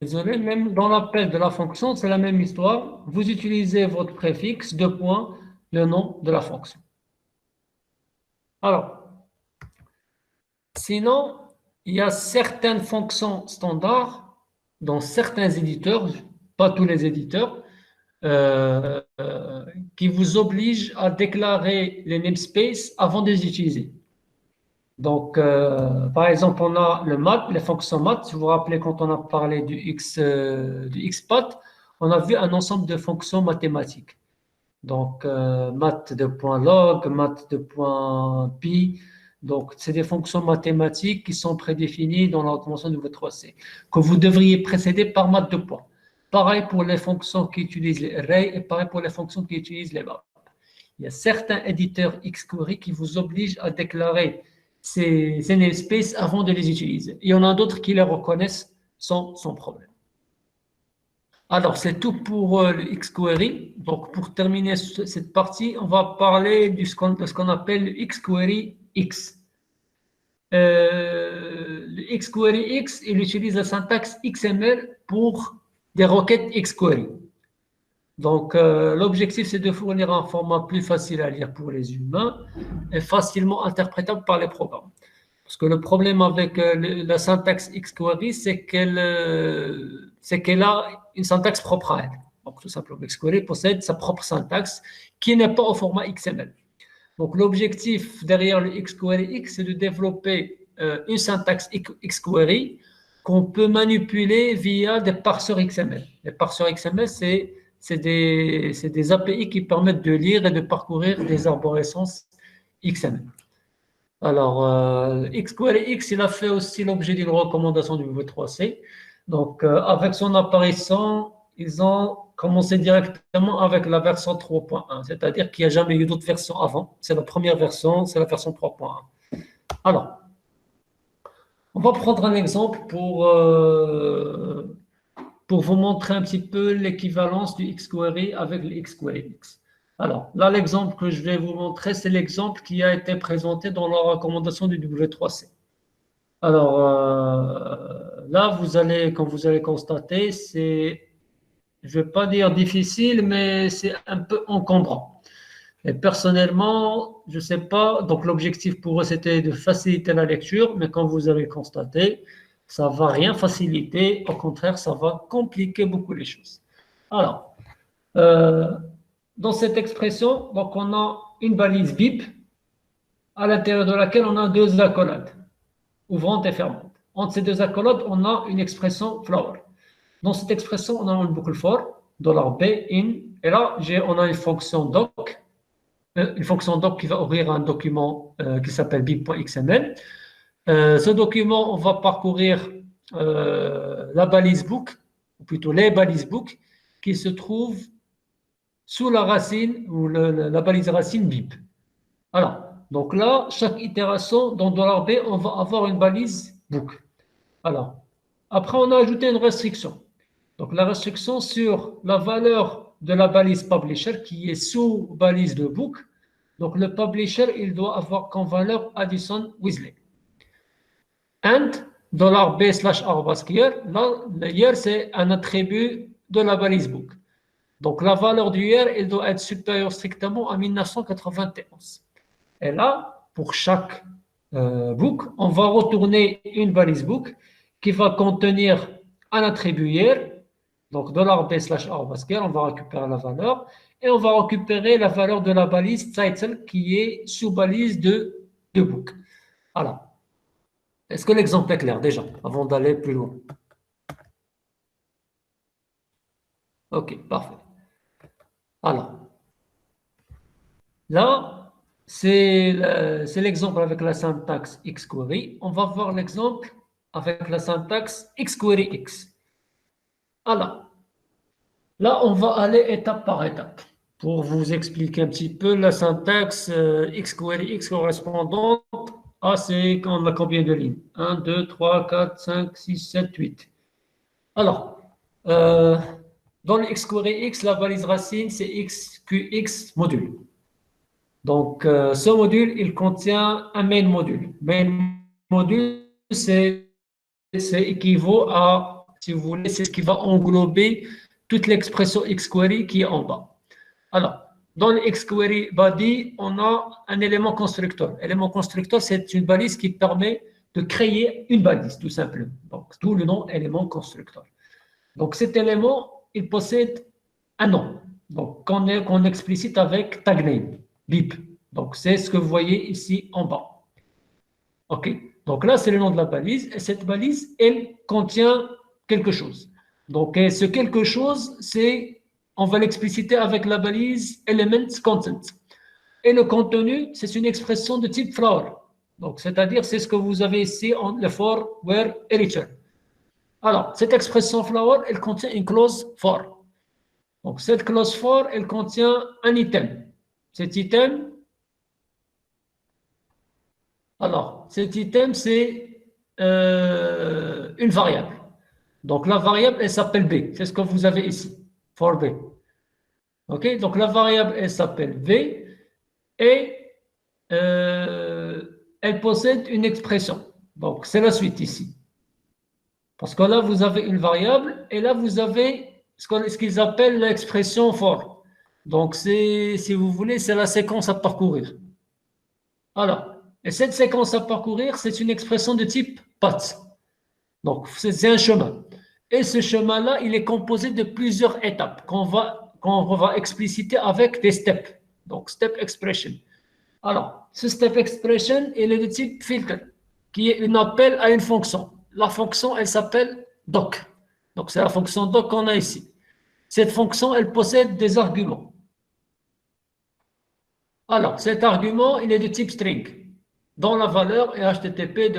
Désolé, même dans l'appel de la fonction, c'est la même histoire. Vous utilisez votre préfixe, deux points, le nom de la fonction. Alors, sinon, il y a certaines fonctions standards dans certains éditeurs, pas tous les éditeurs, qui vous obligent à déclarer les namespaces avant de les utiliser. Donc, par exemple, on a le math, les fonctions math. Si vous vous rappelez, quand on a parlé du XPath, on a vu un ensemble de fonctions mathématiques. Donc, math de point log, math de point pi. Donc, c'est des fonctions mathématiques qui sont prédéfinies dans la convention de votre 3C, que vous devriez précéder par math de point. Pareil pour les fonctions qui utilisent les arrays et pareil pour les fonctions qui utilisent les maps. Il y a certains éditeurs XQuery qui vous obligent à déclarer ces namespaces avant de les utiliser. Il y en a d'autres qui les reconnaissent sans problème. Alors, c'est tout pour le XQuery. Donc, pour terminer cette partie, on va parler de ce qu'on appelle le XQuery X. Le XQuery X, il utilise la syntaxe XML pour des requêtes XQuery. Donc, l'objectif, c'est de fournir un format plus facile à lire pour les humains et facilement interprétable par les programmes. Parce que le problème avec la syntaxe XQuery, c'est qu'elle a une syntaxe propre à elle. Donc, tout simplement, XQuery possède sa propre syntaxe qui n'est pas au format XML. Donc, l'objectif derrière le XQuery X, c'est de développer une syntaxe XQuery qu'on peut manipuler via des parseurs XML. Les parseurs XML, c'est des API qui permettent de lire et de parcourir des arborescences XML. Alors, XQuery X, il a fait aussi l'objet d'une recommandation du V3C. Donc, avec son apparition, ils ont commencé directement avec la version 3.1, c'est-à-dire qu'il n'y a jamais eu d'autres versions avant. C'est la première version, c'est la version 3.1. Alors, on va prendre un exemple pour vous montrer un petit peu l'équivalence du XQuery avec le XQuery X. Alors, là, l'exemple que je vais vous montrer, c'est l'exemple qui a été présenté dans la recommandation du W3C. Alors, là, comme vous allez constater, c'est, je ne vais pas dire difficile, mais c'est un peu encombrant. Et personnellement, je ne sais pas, donc l'objectif pour eux, c'était de faciliter la lecture, mais comme vous avez constaté, Ça ne va rien faciliter, au contraire, ça va compliquer beaucoup les choses. Alors, dans cette expression, donc on a une balise BIP à l'intérieur de laquelle on a deux accolades, ouvrantes et fermantes. Entre ces deux accolades, on a une expression flower. Dans cette expression, on a une boucle for, $B in, et là, on a une fonction doc qui va ouvrir un document qui s'appelle bip.xml. Ce document, on va parcourir la balise book, ou plutôt les balises book, qui se trouvent sous la racine ou la balise racine bip. Alors, donc là, chaque itération dans $B, on va avoir une balise book. Alors, après, on a ajouté une restriction. Donc, la restriction sur la valeur de la balise publisher qui est sous balise de book. Donc, le publisher, il doit avoir comme valeur Addison Weasley. And $B/arrobas_year, là, le year, c'est un attribut de la balise book. Donc, la valeur du year, elle doit être supérieure strictement à 1991. Et là, pour chaque book, on va retourner une balise book qui va contenir un attribut year. Donc, $B/arrobas_year, on va récupérer la valeur. Et on va récupérer la valeur de la balise title qui est sous balise de book. Voilà. Est-ce que l'exemple est clair déjà, avant d'aller plus loin? Ok, parfait. Alors, là, c'est l'exemple avec la syntaxe xquery. On va voir l'exemple avec la syntaxe xqueryx. Alors, là, on va aller étape par étape pour vous expliquer un petit peu la syntaxe xqueryx correspondante à c'est on a combien de lignes? 1, 2, 3, 4, 5, 6, 7, 8. Alors, dans le xqueryx, la valise racine, c'est xqx module. Donc, ce module, il contient un main module. Main module, c'est équivaut à, si vous voulez, c'est ce qui va englober toute l'expression xquery qui est en bas. Alors, dans le xquery body, on a un élément constructeur. L'élément constructeur, c'est une balise qui permet de créer une balise, tout simplement. Donc, d'où le nom élément constructeur. Donc, cet élément, il possède un nom. Donc, qu'on explicite avec tag name, bip. Donc, c'est ce que vous voyez ici en bas. OK. Donc là, c'est le nom de la balise. Et cette balise, elle contient quelque chose. Donc, ce quelque chose, on va l'expliciter avec la balise elements content. Et le contenu, c'est une expression de type flower. Donc, c'est-à-dire, c'est ce que vous avez ici en le for, where et return. Alors, cette expression flower, elle contient une clause for. Donc, cette clause for, elle contient un item. Cet item, c'est une variable. Donc, la variable, elle s'appelle B. C'est ce que vous avez ici, for B. OK? Donc, la variable, elle s'appelle V et elle possède une expression. Donc, c'est la suite ici. Parce que là, vous avez une variable et là, vous avez ce qu'ils appellent l'expression for. Donc, si vous voulez, c'est la séquence à parcourir. Alors, et cette séquence à parcourir, c'est une expression de type path. Donc, c'est un chemin. Et ce chemin-là, il est composé de plusieurs étapes qu'on va expliciter avec des steps. Donc, step expression. Alors, ce step expression, il est de type filter, qui est un appel à une fonction. La fonction, elle s'appelle doc. Donc, c'est la fonction doc qu'on a ici. Cette fonction, elle possède des arguments. Alors, cet argument, il est de type string, dont la valeur est HTTP,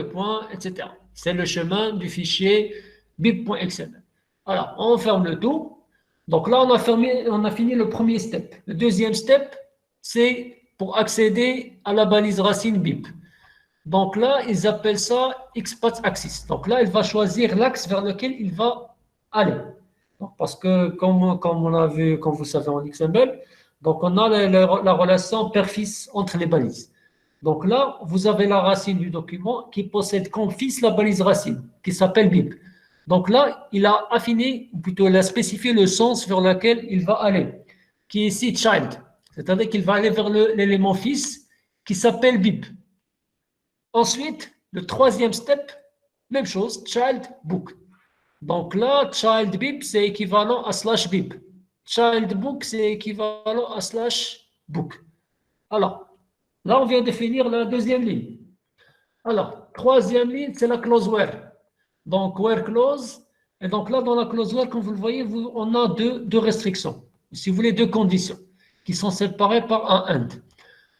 etc. C'est le chemin du fichier bip.xml. Alors, on ferme le tout. Donc là, on a fini le premier step. Le deuxième step, c'est pour accéder à la balise racine bip. Donc là, ils appellent ça XPath Axis. Donc là, il va choisir l'axe vers lequel il va aller. Donc, parce que, comme on a vu, comme vous savez en XML, donc on a la relation père-fils entre les balises. Donc là, vous avez la racine du document qui possède comme fils la balise racine, qui s'appelle bip. Donc là, il a affiné, ou plutôt il a spécifié le sens vers lequel il va aller, qui est ici child. C'est-à-dire qu'il va aller vers l'élément fils qui s'appelle bip. Ensuite, le troisième step, Même chose, child book. Donc là, child bib, c'est équivalent à slash bib. Child book, c'est équivalent à slash book. Alors, là, on vient de finir la deuxième ligne. Alors, troisième ligne, c'est la clause where. Donc, where clause. Et donc là, dans la clause where, comme vous le voyez, on a deux restrictions. Si vous voulez, deux conditions qui sont séparées par un and.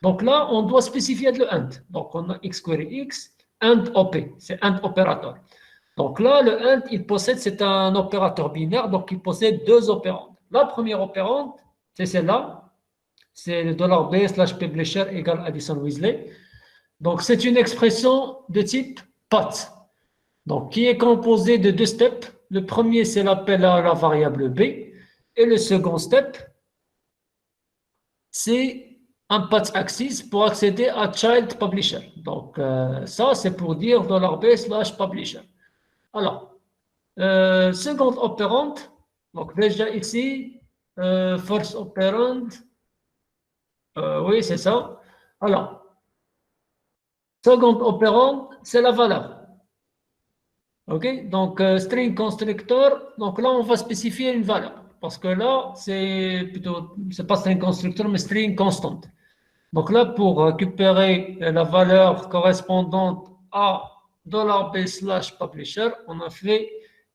Donc là, on doit spécifier le and. Donc, on a x query x, and op, c'est and opérateur. Donc là, le and, il possède, c'est un opérateur binaire, donc il possède deux opérandes. La première opérande, c'est celle-là, c'est le $b/publisher égale Addison Weasley. Donc c'est une expression de type pot, donc qui est composée de deux steps. Le premier, c'est l'appel à la variable b, et le second step, c'est un path access pour accéder à child publisher. Donc ça, c'est pour dire $b/publisher. Alors, second operand, donc déjà ici, first operand, oui, c'est ça. Alors, second operand, c'est la valeur. OK? Donc, string constructor, donc là, on va spécifier une valeur. Parce que là, c'est pas string constructor, mais string constant. Donc là, pour récupérer la valeur correspondante à $b/publisher, on a fait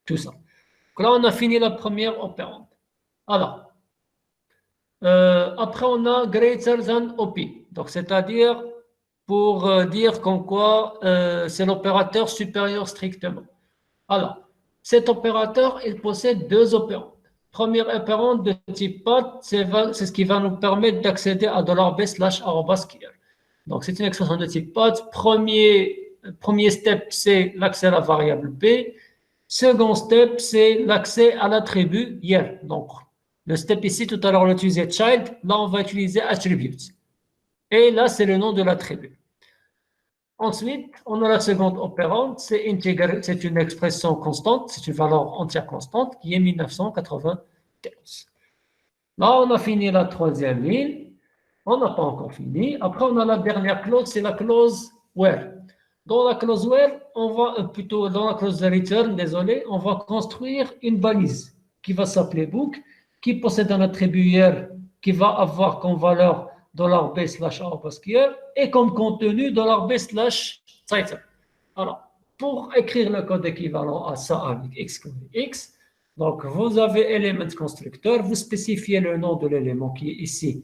tout ça. Donc là, on a fini la première opérande. Alors, après, on a greater than OP. Donc, c'est-à-dire pour dire qu'en quoi c'est l'opérateur supérieur strictement. Alors, cet opérateur, il possède deux opérandes. Première opérande de type path, c'est ce qui va nous permettre d'accéder à $b/arrobas_keyer. Donc, c'est une expression de type path. Premier step, c'est l'accès à la variable b. Second step, c'est l'accès à l'attribut year. Donc, le step ici, tout à l'heure, on utilisait child. Là, on va utiliser attribute. Et là, c'est le nom de l'attribut. Ensuite, on a la seconde opérande, c'est une expression constante, c'est une valeur entière constante qui est 1991. Là, on a fini la troisième ligne. On n'a pas encore fini. Après, on a la dernière clause, c'est la clause where. Dans la clause where, on va plutôt dans la clause return, désolé, on va construire une balise qui va s'appeler book, qui possède un attribut here qui va avoir comme valeur $b/arrobas_keyer et comme contenu $b/title. Alors, pour écrire le code équivalent à ça avec x, donc vous avez élément constructeur, vous spécifiez le nom de l'élément qui est ici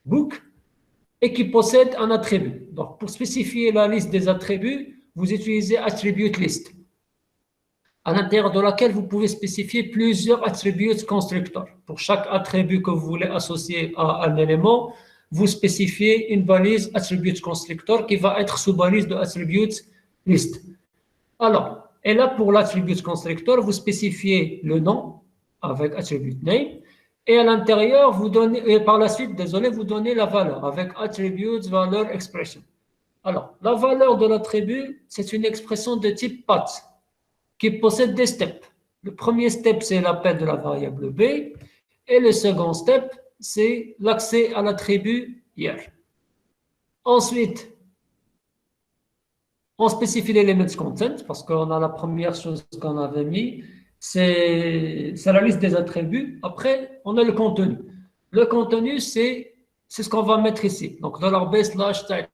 book et qui possède un attribut. Donc, pour spécifier la liste des attributs, vous utilisez attribute list, à l'intérieur de laquelle vous pouvez spécifier plusieurs attributs constructeurs. Pour chaque attribut que vous voulez associer à un élément, vous spécifiez une balise attribute constructor qui va être sous balise de attribute list. Alors, et là, pour l'attribute constructor, vous spécifiez le nom avec attribute name, et à l'intérieur, vous donnez, et par la suite, désolé, vous donnez la valeur avec attribute valeur expression. Alors, la valeur de l'attribut, c'est une expression de type path qui possède des steps. Le premier step, c'est l'appel de la variable b, et le second step, c'est l'accès à l'attribut here. Ensuite, on spécifie l'élément content parce qu'on a la première chose qu'on avait mis, c'est la liste des attributs. Après, on a le contenu. Le contenu, c'est ce qu'on va mettre ici. Donc, $b/title.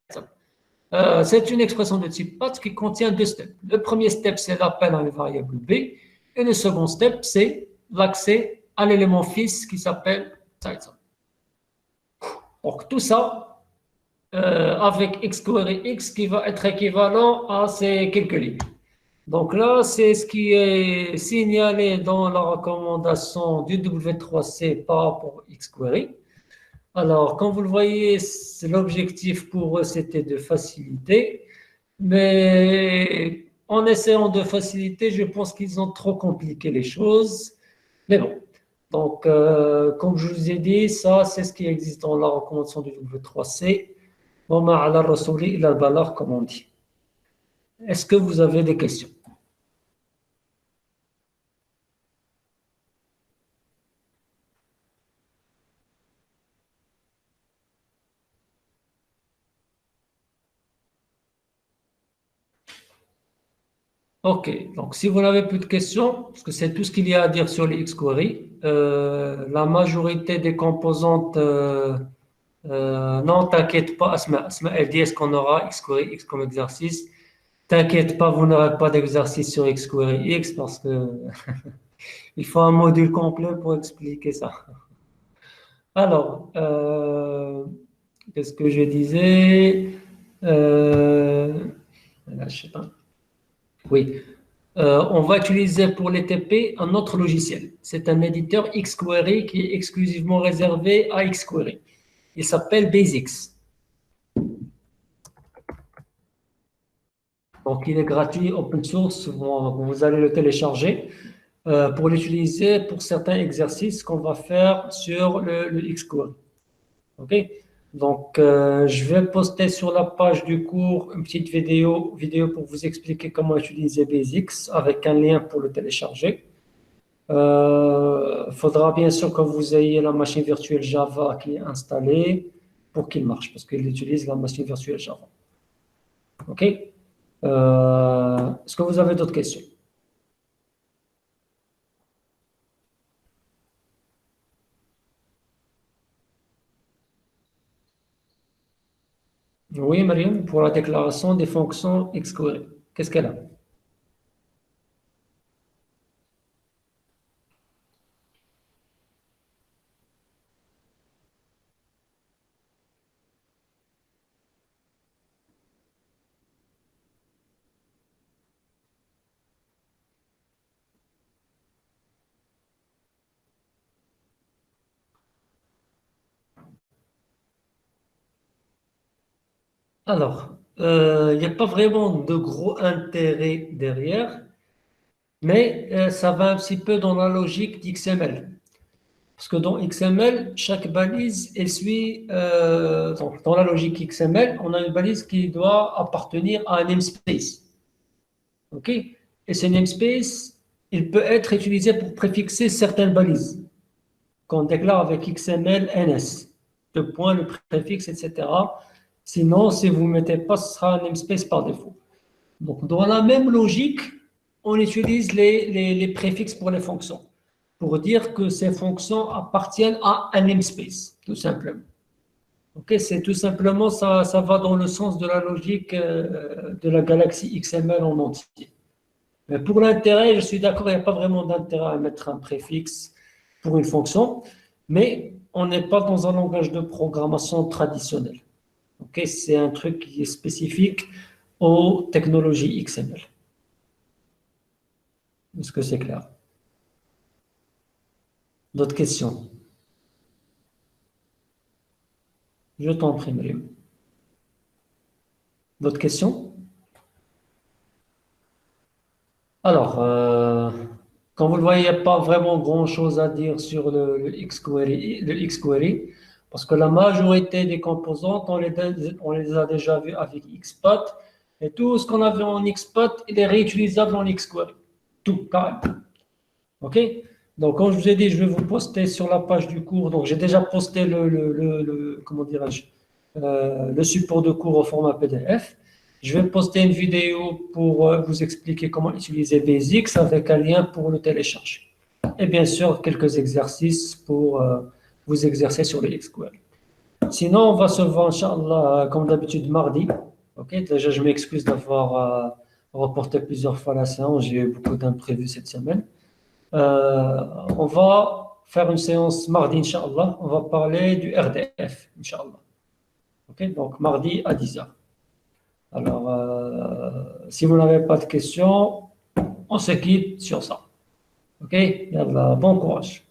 C'est une expression de type path qui contient deux steps. Le premier step, c'est l'appel à la variable b. Et le second step, c'est l'accès à l'élément fils qui s'appelle title. Donc, tout ça, avec xQuery x qui va être équivalent à ces quelques lignes. Donc là, c'est ce qui est signalé dans la recommandation du W3C par rapport à xQuery. Alors, comme vous le voyez, l'objectif pour eux, c'était de faciliter. Mais en essayant de faciliter, je pense qu'ils ont trop compliqué les choses. Mais bon. Donc, comme je vous ai dit, ça, c'est ce qui existe dans la recommandation du W3C. Comme on dit. Est-ce que vous avez des questions? OK. Donc, si vous n'avez plus de questions, parce que c'est tout ce qu'il y a à dire sur les X-Query, la majorité des composantes, non, t'inquiète pas, Asma, elle dit est-ce qu'on aura X-Query X comme exercice? T'inquiète pas, vous n'aurez pas d'exercice sur X-Query X parce que il faut un module complet pour expliquer ça. Alors, qu'est-ce que je disais? Là, je sais pas. Oui. On va utiliser pour les TP un autre logiciel. C'est un éditeur XQuery qui est exclusivement réservé à XQuery. Il s'appelle BasX. Donc, il est gratuit, open source. Vous allez le télécharger pour l'utiliser pour certains exercices qu'on va faire sur le XQuery. OK? Donc, je vais poster sur la page du cours une petite vidéo pour vous expliquer comment utiliser BasX avec un lien pour le télécharger. Il faudra bien sûr que vous ayez la machine virtuelle Java qui est installée pour qu'il marche, parce qu'il utilise la machine virtuelle Java. OK? Est-ce que vous avez d'autres questions? Oui, Mariam, pour la déclaration des fonctions XQuery. Qu'est-ce qu'elle a? Alors, il n'y a pas vraiment de gros intérêt derrière, mais ça va un petit peu dans la logique d'XML. Parce que dans XML, chaque balise, elle suit, donc dans la logique XML, on a une balise qui doit appartenir à un namespace. OK? Et ce namespace, il peut être utilisé pour préfixer certaines balises qu'on déclare avec XML NS, le point, le préfixe, etc. Sinon, si vous ne mettez pas, ce sera un namespace par défaut. Donc, dans la même logique, on utilise les préfixes pour les fonctions, pour dire que ces fonctions appartiennent à un namespace, tout simplement. Ok, c'est tout simplement ça va dans le sens de la logique de la galaxie XML en entier. Mais pour l'intérêt, je suis d'accord, il n'y a pas vraiment d'intérêt à mettre un préfixe pour une fonction, mais on n'est pas dans un langage de programmation traditionnel. Ok, c'est un truc qui est spécifique aux technologies XML. Est-ce que c'est clair? D'autres questions? Je t'en prie, Myriam. D'autres questions? Alors, comme vous le voyez, il n'y a pas vraiment grand-chose à dire sur le XQuery, parce que la majorité des composantes, on les a déjà vues avec XPath, et tout ce qu'on avait en XPath, il est réutilisable en XQuery. Tout, carrément. OK? Donc, comme je vous ai dit, je vais vous poster sur la page du cours. Donc, j'ai déjà posté comment dirais-je, le support de cours au format PDF. Je vais poster une vidéo pour vous expliquer comment utiliser BasX avec un lien pour le télécharger. Et bien sûr, quelques exercices pour vous exercer sur les SQL. Sinon, on va se voir, Inch'Allah, comme d'habitude, mardi. OK? Déjà, je m'excuse d'avoir reporté plusieurs fois la séance. J'ai eu beaucoup d'imprévus cette semaine. On va faire une séance mardi, Inch'Allah. On va parler du RDF, Inch'Allah. OK? Donc, mardi à 10h. Alors, si vous n'avez pas de questions, on se quitte sur ça. OK? Yallah, bon courage.